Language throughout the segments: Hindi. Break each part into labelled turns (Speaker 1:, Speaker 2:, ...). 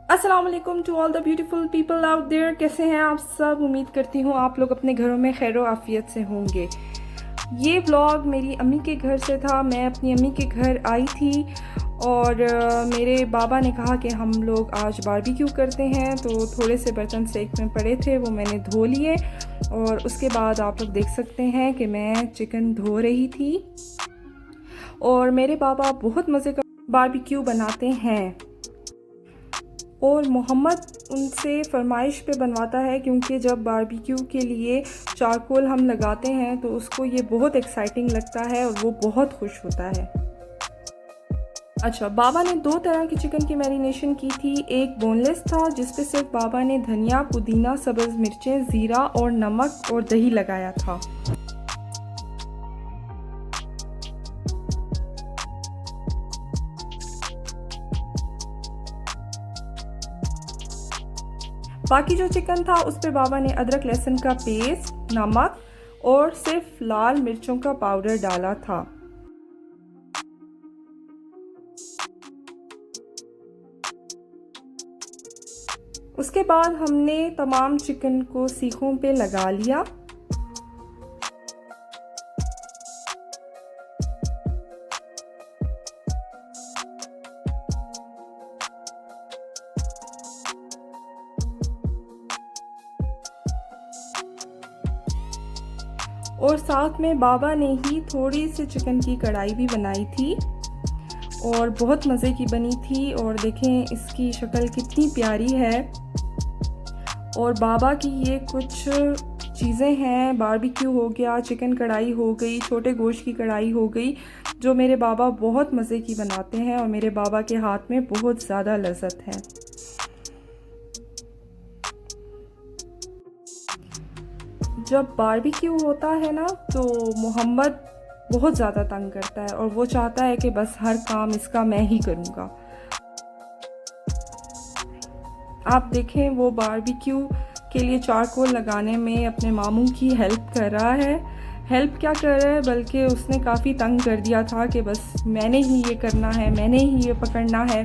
Speaker 1: अस्सलाम वालेकुम to all the beautiful people out there. कैसे हैं आप सब? उम्मीद करती हूँ आप लोग अपने घरों में खैर आफियत से होंगे। ये व्लॉग मेरी अम्मी के घर से था। मैं अपनी अम्मी के घर आई थी और मेरे बाबा ने कहा कि हम लोग आज बारबेक्यू करते हैं, तो थोड़े से बर्तन सेक में पड़े थे, वो मैंने धो लिए। और उसके बाद आप लोग देख सकते हैं कि मैं चिकन धो रही थी। और मेरे बाबा बहुत मज़े का बारबेक्यू बनाते हैं और मोहम्मद उनसे फरमाइश पे बनवाता है, क्योंकि जब बारबेक्यू के लिए चारकोल हम लगाते हैं तो उसको ये बहुत एक्साइटिंग लगता है और वो बहुत खुश होता है। अच्छा, बाबा ने 2 तरह की चिकन की मैरिनेशन की थी। एक बोनलेस था जिस पे सिर्फ बाबा ने धनिया, पुदीना, सब्ज़ मिर्चें, ज़ीरा और नमक और दही लगाया था। बाकी जो चिकन था उस पर बाबा ने अदरक लहसुन का पेस्ट, नमक और सिर्फ लाल मिर्चों का पाउडर डाला था। उसके बाद हमने तमाम चिकन को सीखों पे लगा लिया। और साथ में बाबा ने ही थोड़ी सी चिकन की कढ़ाई भी बनाई थी और बहुत मज़े की बनी थी। और देखें इसकी शक्ल कितनी प्यारी है। और बाबा की ये कुछ चीज़ें हैं, बारबेक्यू हो गया, चिकन कढ़ाई हो गई, छोटे गोश्त की कढ़ाई हो गई, जो मेरे बाबा बहुत मज़े की बनाते हैं और मेरे बाबा के हाथ में बहुत ज़्यादा लज़्ज़त है। जब बारबेक्यू होता है ना तो मोहम्मद बहुत ज़्यादा तंग करता है और वो चाहता है कि बस हर काम इसका मैं ही करूँगा। आप देखें वो बारबेक्यू के लिए चारकोल लगाने में अपने मामू की हेल्प कर रहा है। हेल्प क्या कर रहा है, बल्कि उसने काफ़ी तंग कर दिया था कि बस मैंने ही ये करना है, मैंने ही ये पकड़ना है।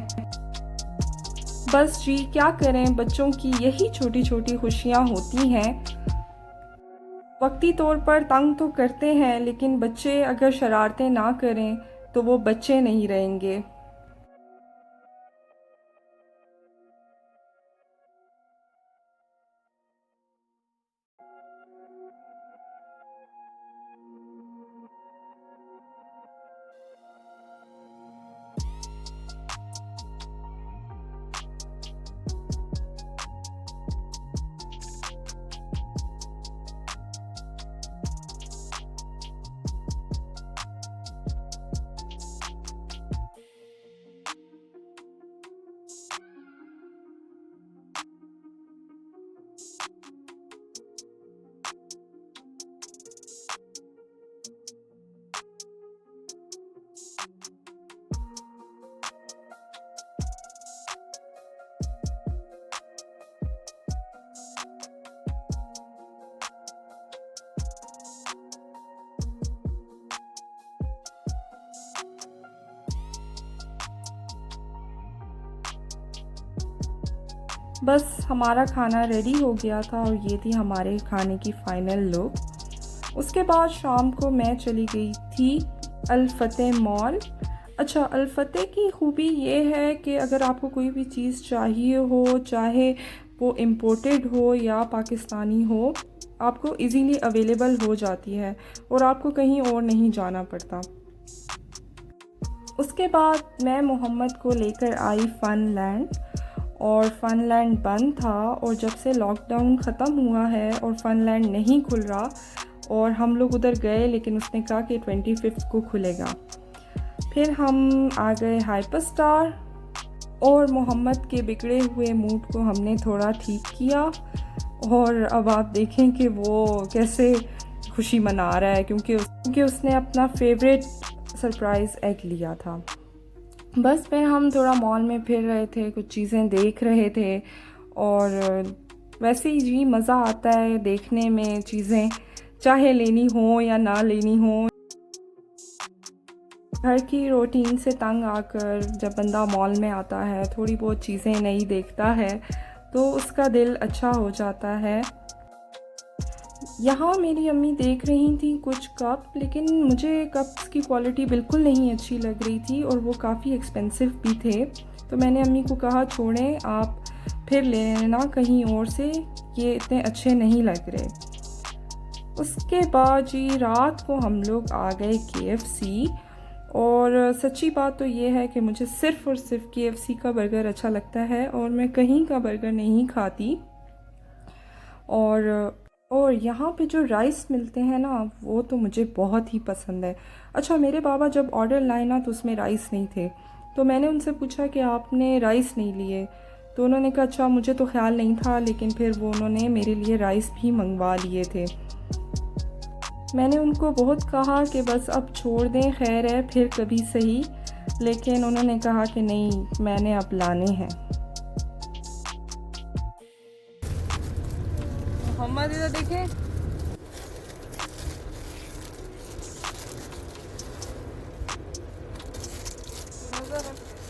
Speaker 1: बस जी क्या करें, बच्चों की यही छोटी छोटी खुशियाँ होती हैं। वक्ती तौर पर तंग तो करते हैं, लेकिन बच्चे अगर शरारतें ना करें तो वो बच्चे नहीं रहेंगे। बस हमारा खाना रेडी हो गया था और ये थी हमारे खाने की फ़ाइनल लुक। उसके बाद शाम को मैं चली गई थी अल फतेह मॉल। अच्छा, अल फतेह की खूबी ये है कि अगर आपको कोई भी चीज़ चाहिए हो, चाहे वो इम्पोर्टेड हो या पाकिस्तानी हो, आपको इजीली अवेलेबल हो जाती है और आपको कहीं और नहीं जाना पड़ता। उसके बाद मैं मोहम्मद को लेकर आई फ़न लैंड, और फ़न लैंड बंद था। और जब से लॉकडाउन ख़त्म हुआ है और फ़न लैंड नहीं खुल रहा, और हम लोग उधर गए लेकिन उसने कहा कि 25 को खुलेगा। फिर हम आ गए हाइपर स्टार और मोहम्मद के बिगड़े हुए मूड को हमने थोड़ा ठीक किया। और अब आप देखें कि वो कैसे खुशी मना रहा है, क्योंकि उसने अपना फेवरेट सरप्राइज़ एग लिया था। बस फिर हम थोड़ा मॉल में फिर रहे थे, कुछ चीज़ें देख रहे थे। और वैसे ही जी मज़ा आता है देखने में चीज़ें, चाहे लेनी हो या ना लेनी हो। घर की रूटीन से तंग आकर जब बंदा मॉल में आता है, थोड़ी बहुत चीज़ें नई देखता है तो उसका दिल अच्छा हो जाता है। यहाँ मेरी अम्मी देख रही थी कुछ कप, लेकिन मुझे कप्स की क्वालिटी बिल्कुल नहीं अच्छी लग रही थी और वो काफ़ी एक्सपेंसिव भी थे। तो मैंने अम्मी को कहा छोड़ें, आप फिर ले लेना कहीं और से, ये इतने अच्छे नहीं लग रहे। उसके बाद जी रात को हम लोग आ गए KFC, और सच्ची बात तो ये है कि मुझे सिर्फ़ और सिर्फ KFC का बर्गर अच्छा लगता है और मैं कहीं का बर्गर नहीं खाती। और यहाँ पे जो राइस मिलते हैं ना, वो तो मुझे बहुत ही पसंद है। अच्छा, मेरे बाबा जब ऑर्डर लाए ना तो उसमें राइस नहीं थे, तो मैंने उनसे पूछा कि आपने राइस नहीं लिए, तो उन्होंने कहा अच्छा मुझे तो ख्याल नहीं था, लेकिन फिर वो उन्होंने मेरे लिए राइस भी मंगवा लिए थे। मैंने उनको बहुत कहा कि बस अब छोड़ दें, खैर है फिर कभी सही, लेकिन उन्होंने कहा कि नहीं, मैंने अब लाने हैं। मोहम्मद इधर देखें, नजर